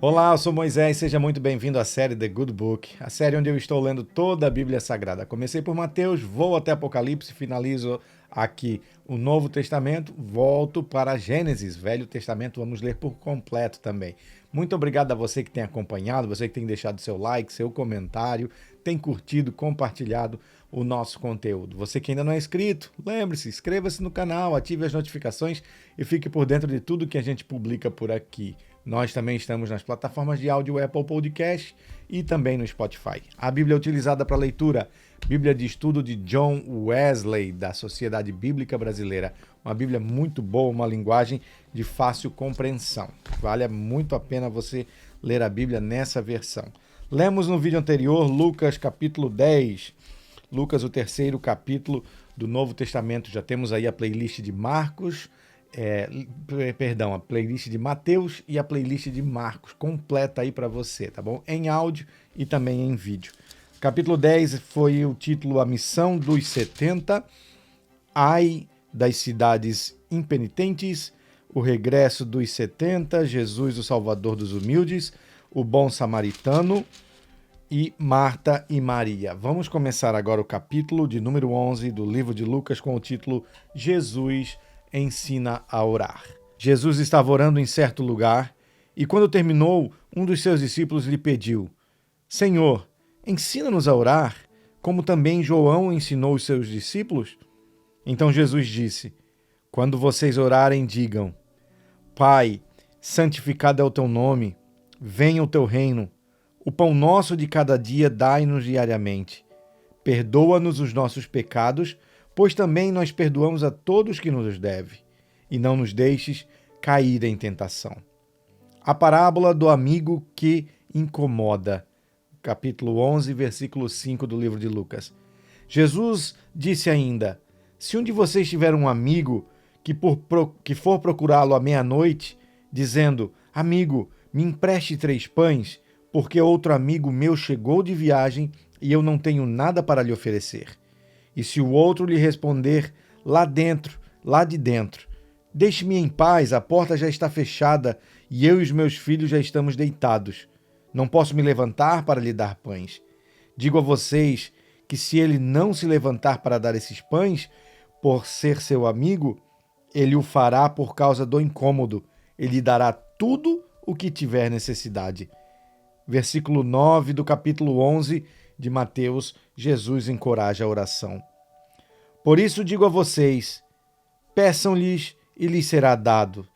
Olá, eu sou Moisés, seja muito bem-vindo à série The Good Book, a série onde eu estou lendo toda a Bíblia Sagrada. Comecei por Mateus, vou até Apocalipse, finalizo aqui o Novo Testamento, volto para Gênesis, Velho Testamento, vamos ler por completo também. Muito obrigado a você que tem acompanhado, você que tem deixado seu like, seu comentário, tem curtido, compartilhado o nosso conteúdo. Você que ainda não é inscrito, lembre-se, inscreva-se no canal, ative as notificações e fique por dentro de tudo que a gente publica por aqui. Nós também estamos nas plataformas de áudio Apple Podcast e também no Spotify. A Bíblia utilizada para leitura, Bíblia de Estudo de John Wesley, da Sociedade Bíblica Brasileira. Uma Bíblia muito boa, uma linguagem de fácil compreensão. Vale muito a pena você ler a Bíblia nessa versão. Lemos no vídeo anterior Lucas capítulo 10, Lucas o terceiro capítulo do Novo Testamento. Já temos aí a playlist de Marcos, a playlist de Mateus e a playlist de Marcos, completa aí para você, tá bom? Em áudio e também em vídeo. Capítulo 10 foi o título A Missão dos 70, Ai das Cidades Impenitentes, O Regresso dos 70, Jesus o Salvador dos Humildes, O Bom Samaritano e Marta e Maria. Vamos começar agora o capítulo de número 11 do livro de Lucas com o título Jesus ensina a orar. Jesus estava orando em certo lugar e quando terminou, um dos seus discípulos lhe pediu: Senhor, ensina-nos a orar, como também João ensinou os seus discípulos? Então Jesus disse: Quando vocês orarem, digam: Pai, santificado é o teu nome, venha o teu reino. O pão nosso de cada dia dai-nos diariamente. Perdoa-nos os nossos pecados, pois também nós perdoamos a todos que nos devem, e não nos deixes cair em tentação. A parábola do amigo que incomoda. Capítulo 11, versículo 5 do livro de Lucas. Jesus disse ainda: Se um de vocês tiver um amigo que for procurá-lo à meia-noite, dizendo: Amigo, me empreste 3 pães, porque outro amigo meu chegou de viagem e eu não tenho nada para lhe oferecer. E se o outro lhe responder lá de dentro, deixe-me em paz, a porta já está fechada e eu e os meus filhos já estamos deitados. Não posso me levantar para lhe dar pães. Digo a vocês que se ele não se levantar para dar esses pães, por ser seu amigo, ele o fará por causa do incômodo. Ele lhe dará tudo o que tiver necessidade. Versículo 9 do capítulo 11 de Mateus, Jesus encoraja a oração. Por isso digo a vocês, peçam-lhes e lhes será dado.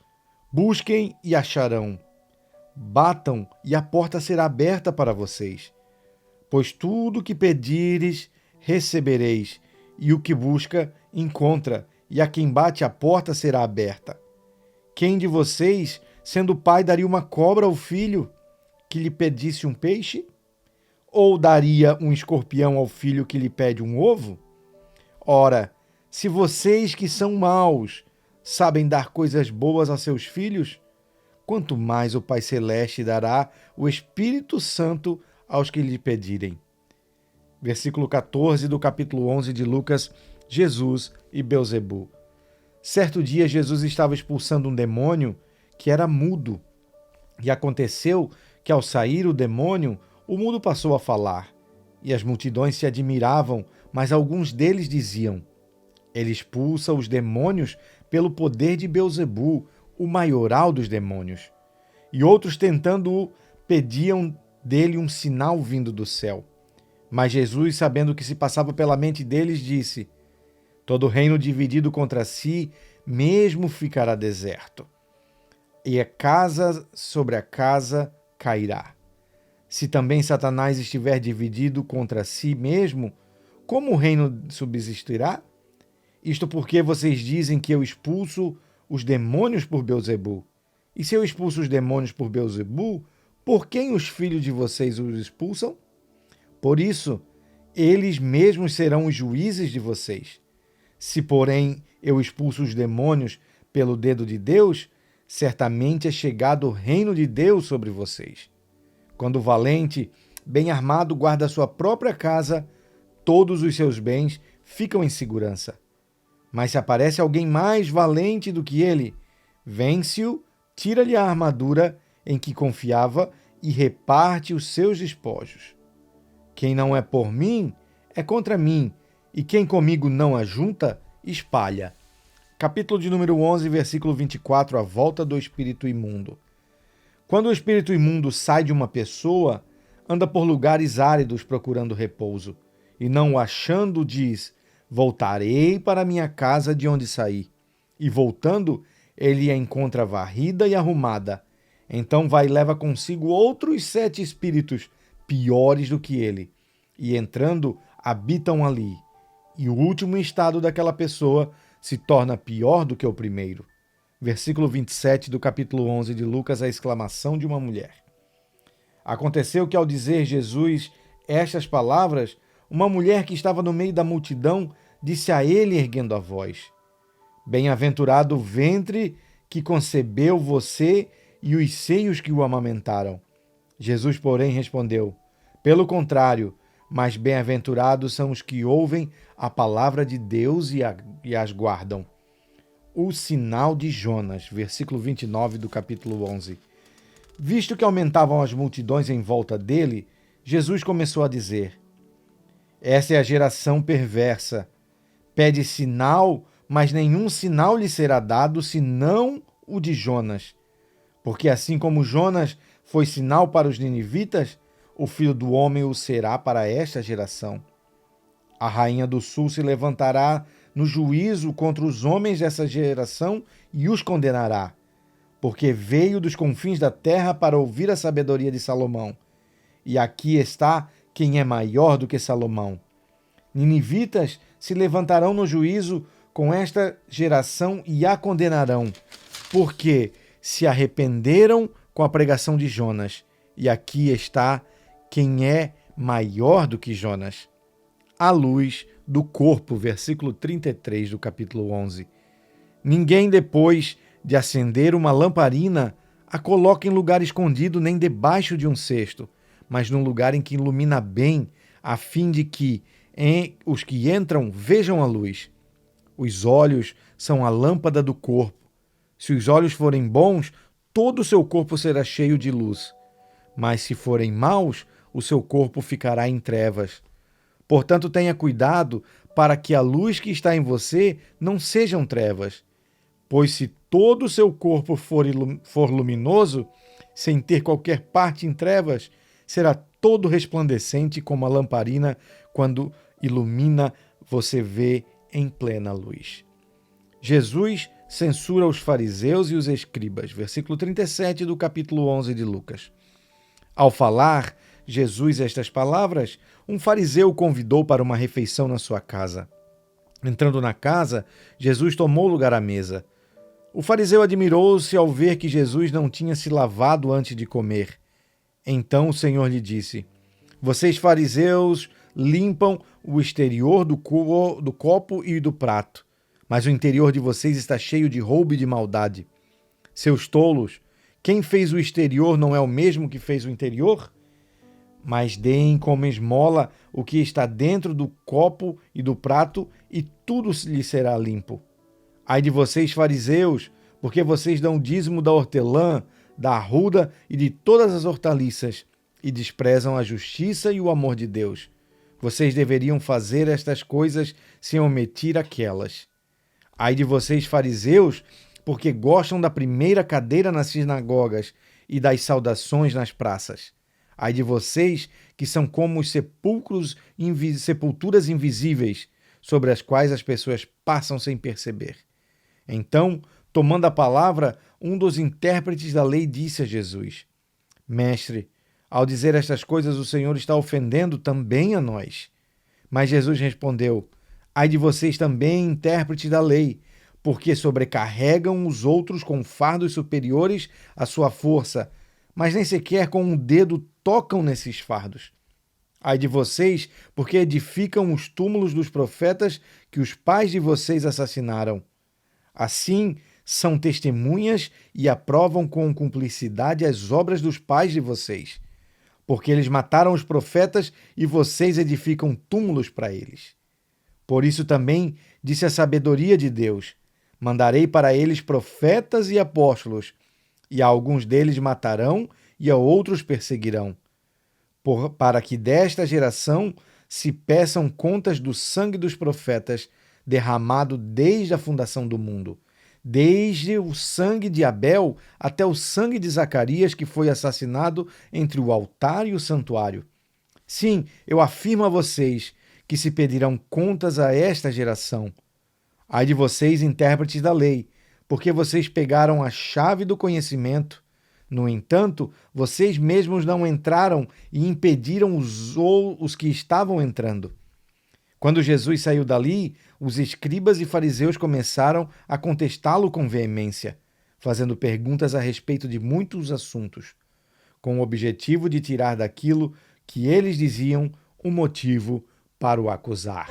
Busquem e acharão. Batam e a porta será aberta para vocês. Pois tudo o que pedires, recebereis, e o que busca, encontra, e a quem bate a porta será aberta. Quem de vocês, sendo pai, daria uma cobra ao filho que lhe pedisse um peixe? Ou daria um escorpião ao filho que lhe pede um ovo? Ora, se vocês que são maus sabem dar coisas boas a seus filhos, quanto mais o Pai Celeste dará o Espírito Santo aos que lhe pedirem. Versículo 14 do capítulo 11 de Lucas, Jesus e Beelzebu. Certo dia Jesus estava expulsando um demônio que era mudo. E aconteceu que ao sair o demônio, o mudo passou a falar. E as multidões se admiravam, mas alguns deles diziam: Ele expulsa os demônios pelo poder de Beelzebu, o maioral dos demônios. E outros, tentando-o, pediam dele um sinal vindo do céu. Mas Jesus, sabendo o que se passava pela mente deles, disse: Todo reino dividido contra si mesmo ficará deserto, e a casa sobre a casa cairá. Se também Satanás estiver dividido contra si mesmo, como o reino subsistirá? Isto porque vocês dizem que eu expulso os demônios por Beelzebu. E se eu expulso os demônios por Beelzebu, por quem os filhos de vocês os expulsam? Por isso, eles mesmos serão os juízes de vocês. Se, porém, eu expulso os demônios pelo dedo de Deus, certamente é chegado o reino de Deus sobre vocês. Quando o valente, bem armado, guarda a sua própria casa, todos os seus bens ficam em segurança. Mas se aparece alguém mais valente do que ele, vence-o, tira-lhe a armadura em que confiava e reparte os seus despojos. Quem não é por mim, é contra mim, e quem comigo não ajunta, espalha. Capítulo de número 11, versículo 24, a volta do espírito imundo. Quando o espírito imundo sai de uma pessoa, anda por lugares áridos procurando repouso, e não o achando, diz: voltarei para minha casa de onde saí. E voltando, ele a encontra varrida e arrumada. Então vai e leva consigo outros 7 espíritos piores do que ele, e entrando, habitam ali. E o último estado daquela pessoa se torna pior do que o primeiro. Versículo 27 do capítulo 11 de Lucas, a exclamação de uma mulher. Aconteceu que, ao dizer Jesus estas palavras, uma mulher que estava no meio da multidão disse a ele, erguendo a voz: bem-aventurado o ventre que concebeu você e os seios que o amamentaram. Jesus, porém, respondeu: pelo contrário, mas bem-aventurados são os que ouvem a palavra de Deus e as guardam. O sinal de Jonas, versículo 29 do capítulo 11. Visto que aumentavam as multidões em volta dele, Jesus começou a dizer: essa é a geração perversa. Pede sinal, mas nenhum sinal lhe será dado, senão o de Jonas. Porque assim como Jonas foi sinal para os ninivitas, o Filho do Homem o será para esta geração. A rainha do sul se levantará no juízo contra os homens dessa geração e os condenará, porque veio dos confins da terra para ouvir a sabedoria de Salomão. E aqui está quem é maior do que Salomão. Ninivitas se levantarão no juízo com esta geração e a condenarão, porque se arrependeram com a pregação de Jonas. E aqui está quem é maior do que Jonas. A luz do corpo, versículo 33 do capítulo 11. Ninguém, depois de acender uma lamparina, a coloca em lugar escondido nem debaixo de um cesto, mas num lugar em que ilumina bem, a fim de que os que entram vejam a luz. Os olhos são a lâmpada do corpo. Se os olhos forem bons, todo o seu corpo será cheio de luz. Mas se forem maus, o seu corpo ficará em trevas. Portanto, tenha cuidado para que a luz que está em você não sejam trevas. Pois se todo o seu corpo for luminoso, sem ter qualquer parte em trevas, será todo resplandecente como a lamparina quando ilumina, você vê em plena luz. Jesus censura os fariseus e os escribas. Versículo 37 do capítulo 11 de Lucas. Ao falar Jesus estas palavras, um fariseu o convidou para uma refeição na sua casa. Entrando na casa, Jesus tomou lugar à mesa. O fariseu admirou-se ao ver que Jesus não tinha se lavado antes de comer. Então o Senhor lhe disse: vocês, fariseus, limpam o exterior do copo e do prato, mas o interior de vocês está cheio de roubo e de maldade. Seus tolos, quem fez o exterior não é o mesmo que fez o interior? Mas deem como esmola o que está dentro do copo e do prato, e tudo lhe será limpo. Ai de vocês, fariseus, porque vocês dão o dízimo da hortelã, da arruda e de todas as hortaliças, e desprezam a justiça e o amor de Deus. Vocês deveriam fazer estas coisas sem omitir aquelas. Ai de vocês, fariseus, porque gostam da primeira cadeira nas sinagogas e das saudações nas praças. Ai de vocês, que são como os sepulturas invisíveis, sobre as quais as pessoas passam sem perceber. Então, tomando a palavra, um dos intérpretes da lei disse a Jesus: Mestre, ao dizer estas coisas, o Senhor está ofendendo também a nós. Mas Jesus respondeu: ai de vocês também, intérpretes da lei, porque sobrecarregam os outros com fardos superiores à sua força, mas nem sequer com um dedo tocam nesses fardos. Ai de vocês, porque edificam os túmulos dos profetas que os pais de vocês assassinaram. Assim, são testemunhas e aprovam com cumplicidade as obras dos pais de vocês, porque eles mataram os profetas e vocês edificam túmulos para eles. Por isso também disse a sabedoria de Deus: mandarei para eles profetas e apóstolos, e a alguns deles matarão, e a outros perseguirão, para que desta geração se peçam contas do sangue dos profetas derramado desde a fundação do mundo, desde o sangue de Abel até o sangue de Zacarias, que foi assassinado entre o altar e o santuário. Sim, eu afirmo a vocês que se pedirão contas a esta geração. Ai de vocês, intérpretes da lei, porque vocês pegaram a chave do conhecimento. No entanto, vocês mesmos não entraram e impediram os que estavam entrando. Quando Jesus saiu dali, os escribas e fariseus começaram a contestá-lo com veemência, fazendo perguntas a respeito de muitos assuntos, com o objetivo de tirar daquilo que eles diziam um motivo para o acusar.